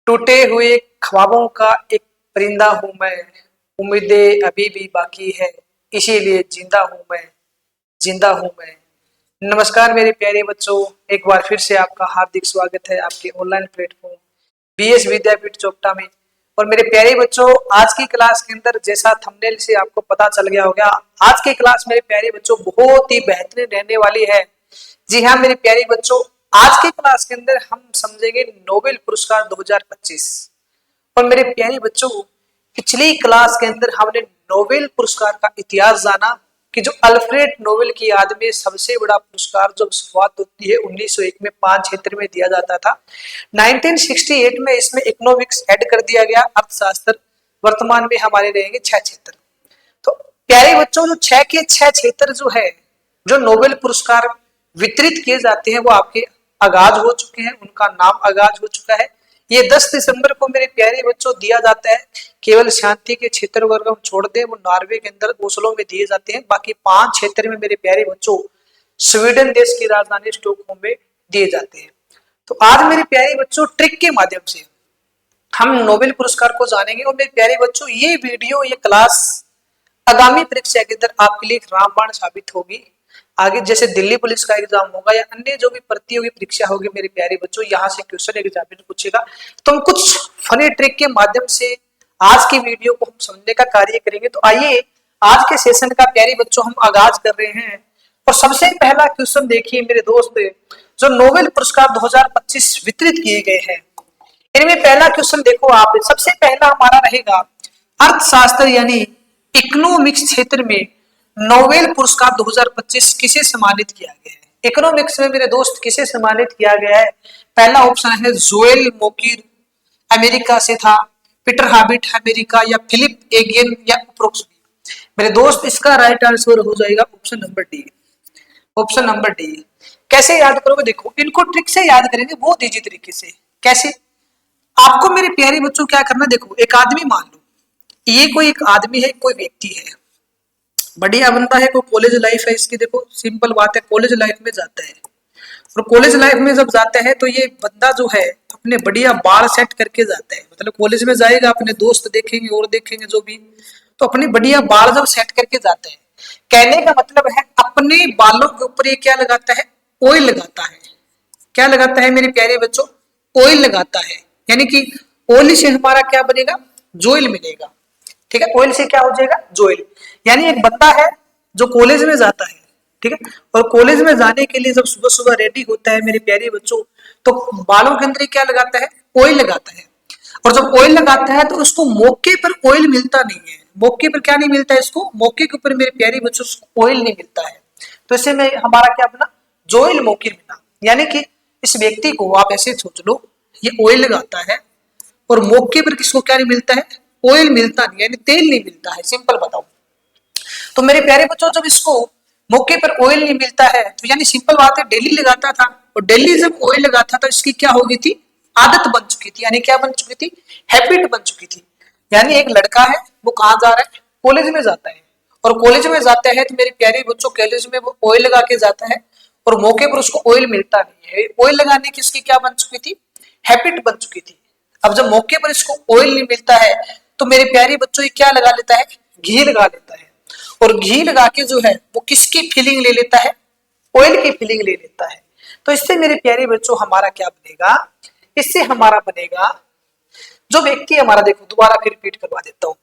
टूटे हुए ख्वाबों का एक परिंदा हूं मैं, उम्मीदें अभी भी बाकी है, इसीलिए जिंदा हूं मैं, जिंदा हूं मैं। नमस्कार मेरे प्यारे बच्चों, एक बार फिर से आपका हार्दिक स्वागत है आपके ऑनलाइन प्लेटफॉर्म बीएस विद्यापीठ चोपटा में। और मेरे प्यारे बच्चों, आज की क्लास के अंदर जैसा थंबनेल से आपको पता चल गया होगा, आज की क्लास मेरे प्यारे बच्चों बहुत ही बेहतरीन रहने वाली है। जी हाँ मेरे प्यारे बच्चों, आज की क्लास के अंदर हम समझेंगे नोबेल पुरस्कार 2025। और मेरे प्यारे बच्चों, पिछली क्लास के अंदर हमने नोबेल पुरस्कार का इतिहास जाना कि जो अल्फ्रेड नोबेल की याद में सबसे बड़ा पुरस्कार जब शुरुआत होती है 1901 में 5 क्षेत्र में दिया जाता था। 1968 में इसमें इकोनॉमिक्स ऐड कर दिया गया, अर्थशास्त्र। वर्तमान में हमारे रहेंगे 6 क्षेत्र। तो प्यारे बच्चों, जो 6 के 6 क्षेत्र जो है, जो नोबेल पुरस्कार वितरित किए जाते हैं वो आपके आगाज हो चुके हैं, उनका नाम आगाज हो चुका है। ये 10 दिसंबर को मेरे प्यारे बच्चों दिया जाता है। केवल शांति के क्षेत्र वर्ग हम छोड़ दें, वो नॉर्वे के अंदर ओस्लो में दिए जाते हैं। बाकी 5 क्षेत्र में मेरे प्यारे बच्चों स्वीडन देश की राजधानी स्टॉकहोम में दिए जाते हैं। तो आज मेरे प्यारे बच्चों ट्रिक के माध्यम से हम नोबेल पुरस्कार को जानेंगे। और मेरे प्यारे बच्चों, ये वीडियो, ये क्लास आगामी परीक्षा के अंदर आपके लिए रामबाण साबित होगी। आगे जैसे दिल्ली पुलिस का एग्जाम होगा या अन्य जो भी प्रतियोगी परीक्षा होगी मेरे प्यारे बच्चों, यहाँ से क्वेश्चन एग्जामिनर पूछेगा, तो हम कुछ फनी ट्रिक के माध्यम से आज की वीडियो को हम समझने का कार्य करेंगे। तो आइए आज के सेशन का प्यारे बच्चों हम आगाज कर रहे हैं। और सबसे पहला क्वेश्चन देखिए मेरे दोस्त, जो नोबेल पुरस्कार 2025 वितरित किए गए हैं, इनमें पहला क्वेश्चन देखो आप। सबसे पहला हमारा रहेगा अर्थशास्त्र यानी इकोनॉमिक्स क्षेत्र में नोबेल पुरस्कार 2025 किसे सम्मानित किया गया है। इकोनॉमिक्स में मेरे दोस्त किसे सम्मानित किया गया है? पहला ऑप्शन है जोएल मोकिर, अमेरिका से था, पीटर हाबिट अमेरिका, या फिलिप एगियन, या उपरोक्त। मेरे दोस्त इसका राइट आंसर हो जाएगा option number D. Option number D. कैसे याद करोगे? देखो, इनको ट्रिक से याद करेंगे बहुत इजी तरीके से। कैसे? आपको मेरे प्यारे बच्चों क्या करना, देखो एक आदमी मान लो, ये कोई एक आदमी है, कोई व्यक्ति है, बढ़िया बंदा है, कोई कॉलेज लाइफ है इसकी। देखो सिंपल बात है, कॉलेज लाइफ में जाता है, और कॉलेज लाइफ में जब जाता है तो ये बंदा जो है अपने बढ़िया बाल सेट करके जाता है। मतलब कॉलेज में जाएगा, अपने दोस्त देखेंगे और देखेंगे जो भी, तो अपनी बढ़िया बाल जब सेट करके जाता है, कहने का मतलब है अपने बालों के ऊपर ये क्या लगाता है? ऑयल लगाता है। क्या लगाता है मेरे प्यारे बच्चों? ऑयल लगाता है। यानी कि ऑयल से हमारा क्या बनेगा? जोइल मिलेगा। ठीक है, ऑयल से क्या हो जाएगा? जोइल। यानी एक बंदा है जो कॉलेज में जाता है, ठीक है, और कॉलेज में जाने के लिए जब सुबह सुबह रेडी होता है मेरे प्यारे बच्चों, तो बालों के अंदर क्या लगाता है? ऑयल लगाता है। और जब ऑयल लगाता है तो उसको मौके पर ऑयल मिलता नहीं है। मौके पर क्या नहीं मिलता है इसको? मौके के ऊपर मेरे प्यारे बच्चों उसको ऑयल नहीं मिलता है। तो इससे में हमारा क्या बना? जोइल मोकिर बना। यानी कि इस व्यक्ति को आप ऐसे सोच लो, ये ऑयल लगाता है और मौके पर किसको क्या नहीं मिलता है? ऑयल मिलता नहीं, यानी तेल नहीं मिलता है। सिंपल बताओ। तो मेरे प्यारे बच्चों, जब इसको मौके पर ऑयल नहीं मिलता है तो यानी सिंपल बात है, डेली लगाता था, और डेली जब ऑयल लगाता था इसकी क्या हो गई थी? आदत बन चुकी थी। यानी क्या बन चुकी थी? हैबिट बन चुकी थी। यानी एक लड़का है, वो कहाँ जा रहा है? कॉलेज में जाता है, और कॉलेज में जाता है तो मेरे प्यारे बच्चों कॉलेज में वो ऑयल लगा के जाता है, और मौके पर उसको ऑयल मिलता नहीं है। ऑयल लगाने की इसकी क्या बन चुकी थी? हैबिट बन चुकी थी। अब जब मौके पर इसको ऑयल नहीं मिलता है तो मेरे प्यारे बच्चों ये क्या लगा लेता है? घी लगा लेता है। और घी लगा के जो है वो किसकी फीलिंग ले लेता है? ऑयल की फीलिंग ले लेता है। तो इससे मेरे प्यारे बच्चों हमारा क्या बनेगा? इससे हमारा बनेगा, जो व्यक्ति हमारा, देखो दोबारा फिर रिपीट करवा देता हूं।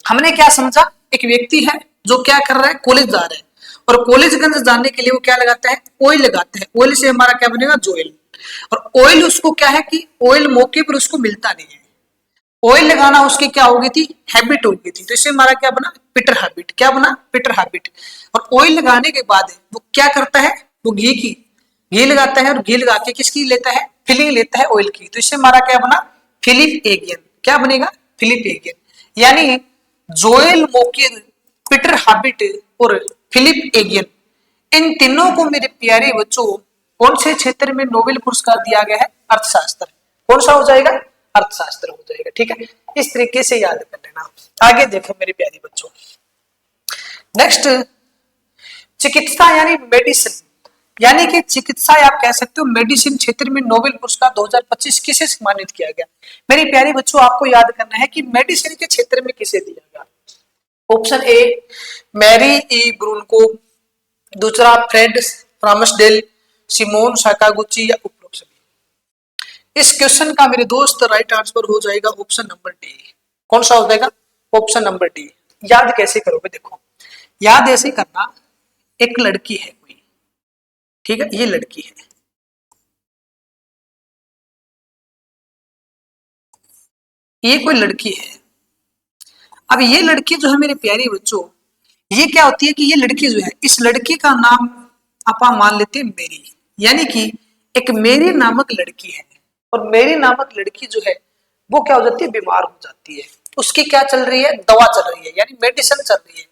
हमने क्या समझा? एक व्यक्ति है जो क्या कर रहा है? कॉलेज जा रहा है, और कॉलेजगंज जाने के लिए वो क्या लगाता है? ऑयल लगाता है। ऑयल से हमारा क्या बनेगा? जोइल। और ऑयल उसको क्या है कि ऑयल मौके पर उसको मिलता नहीं है। ऑयल लगाना उसकी क्या हो गई थी? हैबिट हो गई थी। तो इससे हमारा क्या बना? Peter habit. क्या बना? Peter Howitt. और ऑयल लगाने के बाद वो क्या करता है? वो घी लगाता है, और घी लगा के किसकी लेता है? फीलिंग लेता है ऑयल की। तो इससे हमारा क्या बना? Philippe Aghion. क्या बनेगा? Philippe Aghion. यानी जोएल मोकिर, पीटर हैबिट और फिलिप एगियन, इन तीनों को मेरे प्यारे बच्चों कौन से क्षेत्र में नोबेल पुरस्कार दिया गया है? अर्थशास्त्र। कौन सा हो जाएगा? अर्थशास्त्र हो जाएगा। ठीक है, इस तरीके से याद कर लेना। आगे देखो मेरे प्यारे बच्चों, नेक्स्ट चिकित्सा यानी मेडिसिन यानी कि चिकित्सा आप कह सकते हो मेडिसिन क्षेत्र में नोबेल पुरस्कार 2025 किसे सम्मानित किया गया। मेरे प्यारे बच्चों आपको याद करना है कि मेडिसिन के क्षेत्र में किसे दिया गया। ऑप्शन ए मैरी ई ब्रूनको, दूसरा फ्रेड रामसडेल, सिमोन साकागुची या उपरोक्त सभी। इस क्वेश्चन का मेरे दोस्त राइट आंसर हो जाएगा ऑप्शन नंबर डी। कौन सा हो जाएगा? Option number D. याद कैसे करोगे? देखो याद ऐसे करना, एक लड़की है कोई, ठीक है, ये लड़की है, ये कोई लड़की है। अब ये लड़की जो है मेरे प्यारे बच्चों, ये क्या होती है कि ये लड़की जो है, इस लड़की का नाम आप मान लेते हैं मेरी, यानी कि एक मेरी नामक लड़की है, और मेरी नामक लड़की जो है वो क्या हो जाती है? बीमार हो जाती है। उसकी क्या चल रही है? दवा चल रही है, यानी मेडिसिन चल रही है।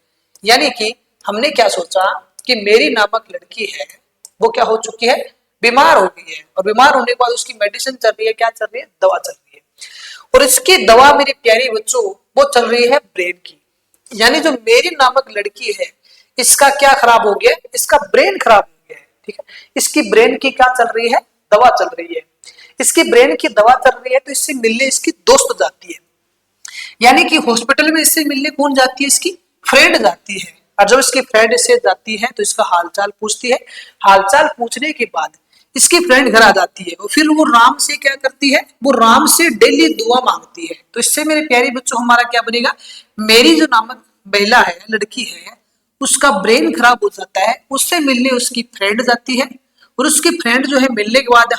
यानी कि हमने क्या सोचा कि मेरी नामक लड़की है वो क्या हो चुकी है? बीमार हो गई है, और बीमार होने के बाद उसकी मेडिसिन चल रही है, क्या चल रही है? दवा चल रही है। और इसकी दवा मेरे प्यारे बच्चों वो चल रही है ब्रेन की। यानी जो मेरी नामक लड़की है इसका क्या खराब हो गया? इसका ब्रेन खराब हो गया है, ठीक है। इसकी ब्रेन की क्या चल रही है? दवा चल रही है। इसकी ब्रेन की दवा चल रही है तो इससे मिलने इसकी दोस्त जाती है, यानी कि हॉस्पिटल में इससे मिलने कौन जाती है? इसकी फ्रेंड जाती है। और जब इसकी फ्रेंड से जाती है तो इसका हालचाल पूछती है। हालचाल पूछने के बाद इसकी फ्रेंड घर आ जाती है, और फिर वो राम से क्या करती है? वो राम से डेली दुआ मांगती है। तो इससे मेरे प्यारे बच्चों हमारा क्या बनेगा? मेरी जो नामक महिला है, लड़की है, उसका ब्रेन खराब हो जाता है, उससे मिलने उसकी फ्रेंड जाती है, और उसकी फ्रेंड जो है मिलने के बाद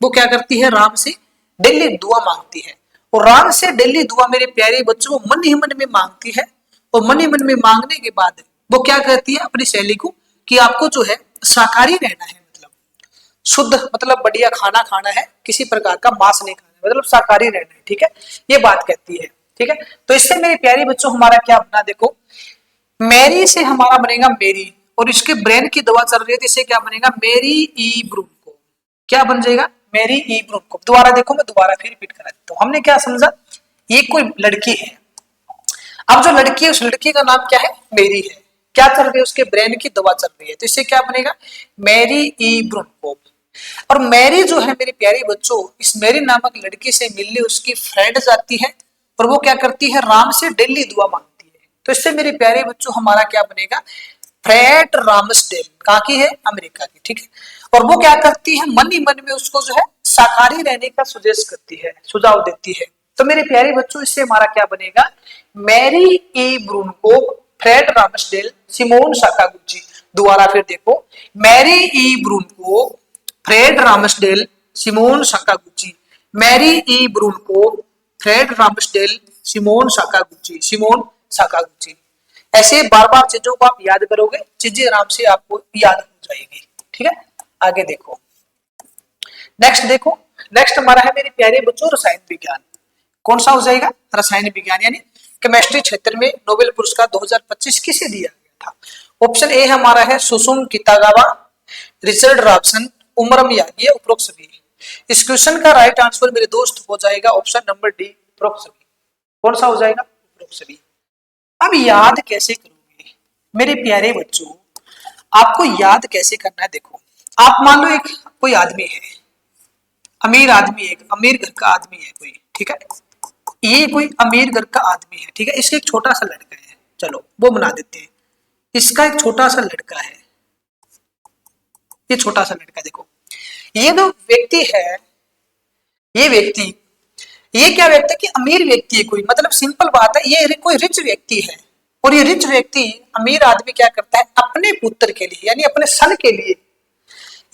वो क्या करती है? राम से डेली दुआ मांगती है। और राम से डेली दुआ मेरे प्यारे बच्चों मन ही मन में मांगती है, और मन ही मन में मांगने के बाद वो क्या कहती है अपनी सहेली को कि आपको जो है शाकाहारी रहना है, मतलब शुद्ध, मतलब बढ़िया खाना खाना है, किसी प्रकार का मांस नहीं खाना है, मतलब शाकाहारी रहना है, ठीक है, ये बात कहती है, ठीक है। तो इससे मेरे प्यारे बच्चों हमारा क्या बना? देखो मैरी से हमारा बनेगा मेरी, और इसके ब्रेन की दवा चल रही है तो इससे क्या बनेगा? मेरी ई ब्रूनको। क्या बन जाएगा? मेरी ई ब्रूनको। दोबारा देखो, मैं दोबारा फिर रिपीट करा देता हूँ। हमने क्या समझा? ये कोई लड़की है। अब जो लड़की है उस लड़की का नाम क्या है? मेरी है। क्या चल रही है? उसके ब्रेन की दवा चल रही है, तो इससे क्या बनेगा? मेरी ई ब्रूनको। और मैरी जो है मेरे प्यारे बच्चों, इस मैरी नामक लड़की से मिलने उसकी फ्रेंड जाती है, और वो क्या करती है? राम से डेली दुआ मांगती है। तो इससे मेरे प्यारे बच्चों हमारा क्या बनेगा? फ्रेड रामसडेल। कहाँ की है? अमेरिका की, ठीक है। और वो क्या करती है? मन ही मन में उसको जो है शाकाहारी रहने का सुजेस्ट करती है, सुझाव देती है। तो मेरे प्यारे बच्चों इससे हमारा क्या बनेगा? मैरी ई ब्रूनको, फ्रेड रामसडेल, सिमोन साकागुची। दोबारा फिर देखो, मैरी ई ब्रूनको, फ्रेड रामसडेल, सिमोन साकागुची। मैरी ई ब्रूनको, Fred रामसडेल, Simone Sakaguchi, Simone Sakaguchi. ऐसे बार बार चीजों को आप याद करोगे, चीजें आराम से आपको याद हो जाएगी, ठीक है। आगे देखो, नेक्स्ट देखो, नेक्स्ट हमारा है मेरे प्यारे बच्चों रसायन विज्ञान। कौन सा हो जाएगा? रसायन विज्ञान, यानी केमिस्ट्री क्षेत्र में नोबेल पुरस्कार 2025 किसे दिया गया था? ऑप्शन ए हमारा है Susumu Kitagawa, Richard Robson, उमरम Yagi, उपरोक्त सभी। इस क्वेश्चन का राइट आंसर मेरे दोस्त हो जाएगा ऑप्शन नंबर डी, उपरोक्त सभी। कौन सा हो जाएगा? उपरोक्त सभी। अब याद कैसे करोगे मेरे प्यारे बच्चों? आपको याद कैसे करना है? देखो आप मान लो एक कोई आदमी है, अमीर आदमी है, एक अमीर घर का आदमी है कोई, ठीक है। ये कोई अमीर घर का आदमी है, ठीक है। इसका एक छोटा सा लड़का है, चलो वो बना देते हैं। इसका एक छोटा सा लड़का है, ये छोटा सा लड़का। देखो ये जो व्यक्ति है, ये व्यक्ति, ये क्या व्यक्ति है कि अमीर व्यक्ति है कोई, मतलब सिंपल बात है, ये कोई रिच व्यक्ति है। और ये रिच व्यक्ति, अमीर आदमी क्या करता है? अपने पुत्र के लिए, यानी अपने सन के लिए,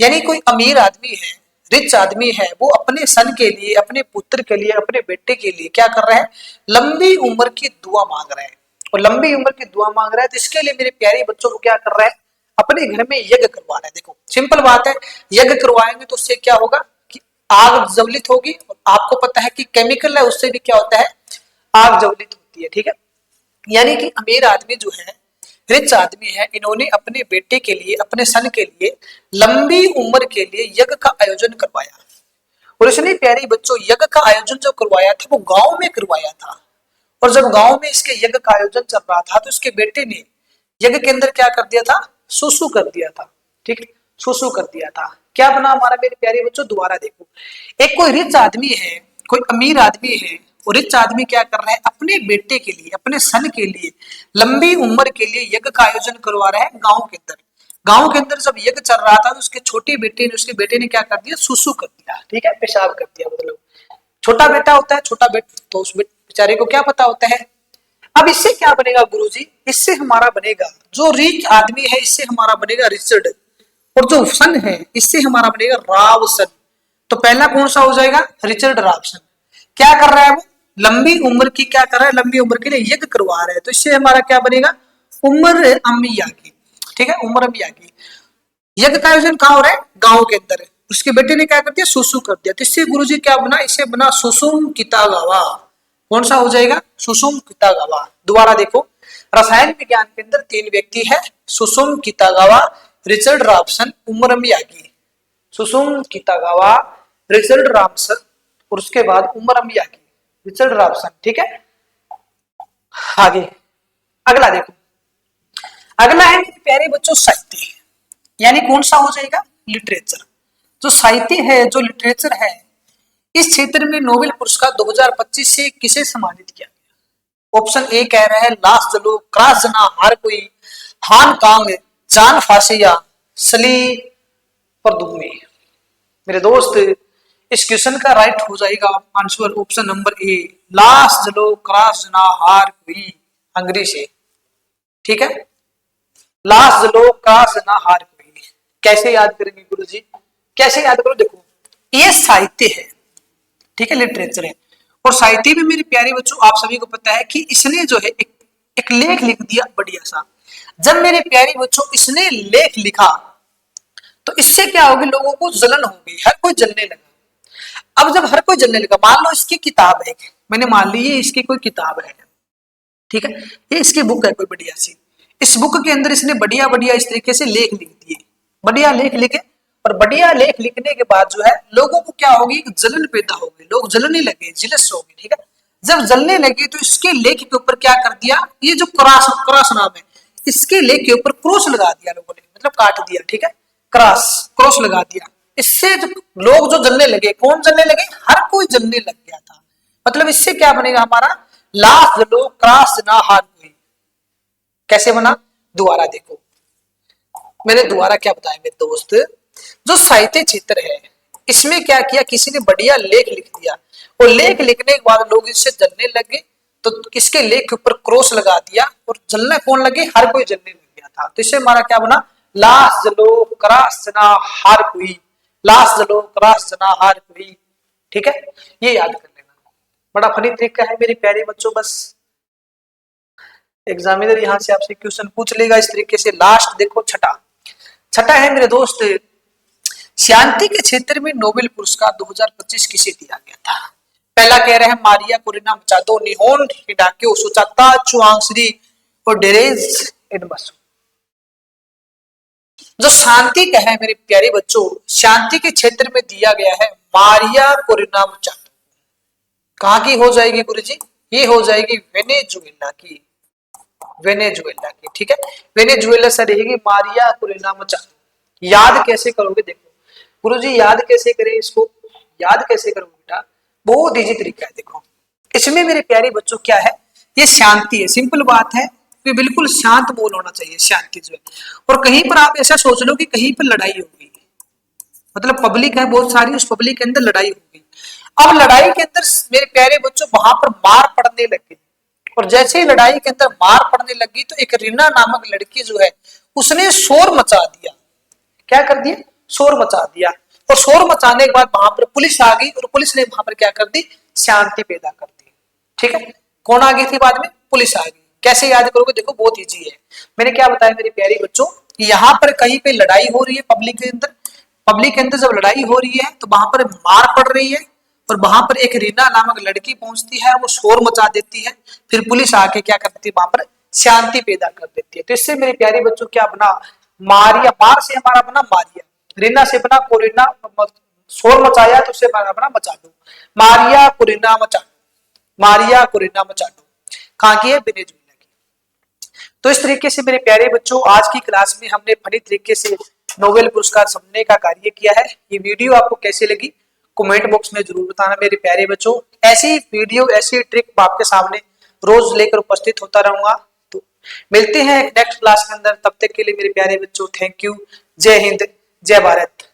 यानी कोई अमीर आदमी है, रिच आदमी है, वो अपने सन के लिए, अपने पुत्र के लिए, अपने बेटे के लिए क्या कर रहा है? लंबी उम्र की दुआ मांग रहा है। और लंबी उम्र की दुआ मांग रहा है तो इसके लिए मेरे प्यारे बच्चों को क्या कर रहा है? अपने घर में यज्ञ करवा रहा है। देखो सिंपल बात है, यज्ञ करवाएंगे तो उससे क्या होगा कि आग ज्वलित होगी, और आपको पता है कि केमिकल है उससे भी क्या होता है? आग ज्वलित होती है, ठीक है। यानी कि अमीर आदमी जो है, रिच आदमी है, इन्होंने अपने बेटे के लिए, अपने सन के लिए लंबी उम्र के लिए यज्ञ का आयोजन करवाया। और इसने प्यारी बच्चों यज्ञ का आयोजन जो करवाया था वो गांव में करवाया था। और जब गांव में इसके यज्ञ का आयोजन चल रहा था तो इसके बेटे ने यज्ञ के अंदर क्या कर दिया था? सुसु कर दिया था, ठीक है। सुसु कर दिया था। क्या बना हमारा मेरे प्यारे बच्चों, दोबारा देखो। एक कोई रिच आदमी है, कोई अमीर आदमी है, और रिच आदमी क्या कर रहा है, अपने बेटे के लिए, अपने सन के लिए, लंबी उम्र के लिए यज्ञ का आयोजन करवा रहा है गांव के अंदर। गांव के अंदर जब यज्ञ चल रहा था तो उसके बेटे ने क्या कर दिया, सुसु कर दिया, ठीक है, पेशाब कर दिया। मतलब छोटा बेटा होता है, छोटा बेटा, तो उस बेचारे को क्या पता होता है। अब इससे क्या बनेगा गुरुजी, इससे हमारा बनेगा जो रिच आदमी है, इससे हमारा बनेगा रिचर्ड, और जो सन है इससे हमारा बनेगा रावसन। तो पहला कौन सा हो जाएगा, रिचर्ड रावसन। क्या कर रहा है वो, लंबी उम्र की क्या कर रहा है, लंबी उम्र के लिए यज्ञ करवा रहा है, तो इससे हमारा क्या बनेगा, उम्र अम्मिया की, ठीक है, उम्र अम्मिया की। यज्ञ का आयोजन कहाँ हो रहा है, गांव के अंदर। उसके बेटे ने क्या कर दिया, सुसु कर दिया, तो इससे गुरुजी क्या बना, इससे बना सुसुम कितागावा। कौन सा हो जाएगा, सुसुम कितागावा। दोबारा देखो, रसायन विज्ञान के अंदर 3 व्यक्ति है, Susumu Kitagawa, Richard Robson, Omar मियागी। सुसुम कितागावा, रिचर्ड रॉबसन, और उसके बाद उमर मियागी, रिचर्ड रॉबसन, ठीक है। आगे अगला देखो, अगला है मेरे प्यारे बच्चों साहित्य, यानी कौन सा हो जाएगा, लिटरेचर। जो साहित्य है, जो लिटरेचर है, इस क्षेत्र में नोबेल पुरस्कार 2025 से किसे सम्मानित किया गया। ऑप्शन ए कह रहा है लास जलो, क्रास जना, हार कोई, हान कांग, जान फासिया, सली परदुमे। मेरे दोस्त इस क्वेश्चन का राइट हो जाएगा आंसर ऑप्शन नंबर ए, लास जलो, क्रास जना, हार कोई, हंगरी से, ठीक है। लास जलो, क्रास जना, हार कोई। कैसे याद करेंगे गुरुजी, कैसे याद करो, देखो ये साहित्य है, ठीक है, लिटरेचर है। और साहित्य में मेरे प्यारे बच्चों आप सभी को पता है कि इसने जो है एक लेख लिख दिया बढ़िया सा। जब मेरे प्यारे बच्चों इसने लेख लिखा तो इससे क्या होगी, लोगों को जलन हो गई, हर कोई जलने लगा। अब जब हर कोई जलने लगा, मान लो इसकी किताब है, मैंने मान ली ये इसकी कोई किताब है, ठीक है, ये इसकी बुक है कोई बढ़िया सी। इस बुक के अंदर इसने बढ़िया बढ़िया इस तरीके से लेख लिख दिए, बढ़िया लेख लिखे, और बढ़िया लेख लिखने के बाद जो है लोगों को क्या होगी, जलन पैदा होगी, लोग जलने लगे, जिलस हो गए, ठीक है। जब जलने लगे तो इसके लेख के ऊपर क्या कर दिया, ये जो क्रॉस क्रॉस नाम है, इसके लेख के ऊपर क्रॉस लगा दिया लोगों ने, मतलब काट दिया, ठीक है, क्रॉस क्रॉस लगा दिया। इससे जो लोग जो जलने लगे, कौन जलने लगे, हर कोई जलने लग गया था। मतलब इससे क्या बनेगा हमारा, लास्ट जलो क्रॉस ना हार कोई। कैसे बना, दोबारा देखो, मैंने दोबारा क्या बताया मेरे दोस्त, जो साहित्य क्षेत्र है इसमें क्या किया, किसी ने बढ़िया लेख लिख दिया, और लेख लिखने के बाद लोग इससे जलने लगे, तो इसके लेख के ऊपर क्रॉस लगा दिया, और जलने कौन लगे, हर कोई जलने लग गया था। तो इससे हमारा क्या बना, लाश जलो क्रास जना हार कोई, लाश जलो क्रास जना हार कोई, ठीक है, ये याद कर लेना। बड़ा फनी तरीका है मेरे प्यारे बच्चों, बस एग्जामिनर यहाँ से आपसे क्वेश्चन पूछ लेगा इस तरीके से। लास्ट देखो छठा, छठा है मेरे दोस्त, शांति के क्षेत्र में नोबेल पुरस्कार 2025 किसे दिया गया था। पहला कह रहे हैं मारिया कोरिना मचादो, निहोन हिडाक्यो, सुचाता चुआंगश्री और डेरेज एडमसो। जो शांति का है मेरे प्यारे बच्चों, शांति के क्षेत्र में दिया गया है मारिया कोरिना मचादो। कहाँ की हो जाएगी गुरुजी, ये हो जाएगी वेनेजुएला की, वेनेजुएला की, ठीक है, वेनेजुएला से रहेगी मारिया कोरिना मचादो। याद कैसे करोगे, देखो गुरुजी याद कैसे करें इसको, याद कैसे करोगे बेटा, बहुत इजी तरीका है। देखो इसमें मेरे प्यारे बच्चों क्या है, ये शांति है, सिंपल बात है कि बिल्कुल शांत बोल होना चाहिए, शांति जो है। और कहीं पर आप ऐसा सोच लो कि कहीं पर लड़ाई हो गई, मतलब पब्लिक है बहुत सारी, उस पब्लिक के अंदर लड़ाई हो गई। अब लड़ाई के अंदर मेरे प्यारे बच्चों वहां पर मार पड़ने लग गई, और जैसे ही लड़ाई के अंदर मार पड़ने लगी तो एक रीना नामक लड़की जो है उसने शोर मचा दिया। क्या कर दिया, शोर मचा दिया, और शोर मचाने के बाद वहां पर पुलिस आ गई, और पुलिस ने वहां पर क्या कर दी, शांति पैदा कर दी, ठीक है। कौन आ गई थी बाद में, पुलिस आ गई। कैसे याद करोगे, देखो बहुत इजी है। मैंने क्या बताया मेरे प्यारे बच्चों, यहाँ पर कहीं पे लड़ाई हो रही है पब्लिक के अंदर, पब्लिक के अंदर जब लड़ाई हो रही है तो वहां पर मार पड़ रही है, और वहां पर एक रीना नामक लड़की पहुंचती है, वो शोर मचा देती है, फिर पुलिस आके क्या करती है, वहां पर शांति पैदा कर देती है। तो इससे मेरे प्यारे बच्चों क्या बना, मारिया, मार से हमारा बना मारिया, रीना से बना कोरिना, शोर मचाया तो उससे हमारा बना Machado, Maria Corina Machado, Maria Corina Machado. कहाँ की है, वेनेजुएला की। तो इस तरीके से मेरे प्यारे बच्चों आज की क्लास में हमने फनी तरीके से नोबेल पुरस्कार सबने का कार्य किया है। ये वीडियो आपको कैसी लगी कमेंट बॉक्स में जरूर बताना मेरे प्यारे बच्चों। ऐसी वीडियो ऐसी ट्रिक आपके सामने रोज लेकर उपस्थित होता रहूंगा। तो मिलते हैं नेक्स्ट क्लास के अंदर, तब तक के लिए मेरे प्यारे बच्चों थैंक यू। जय हिंद, जय भारत।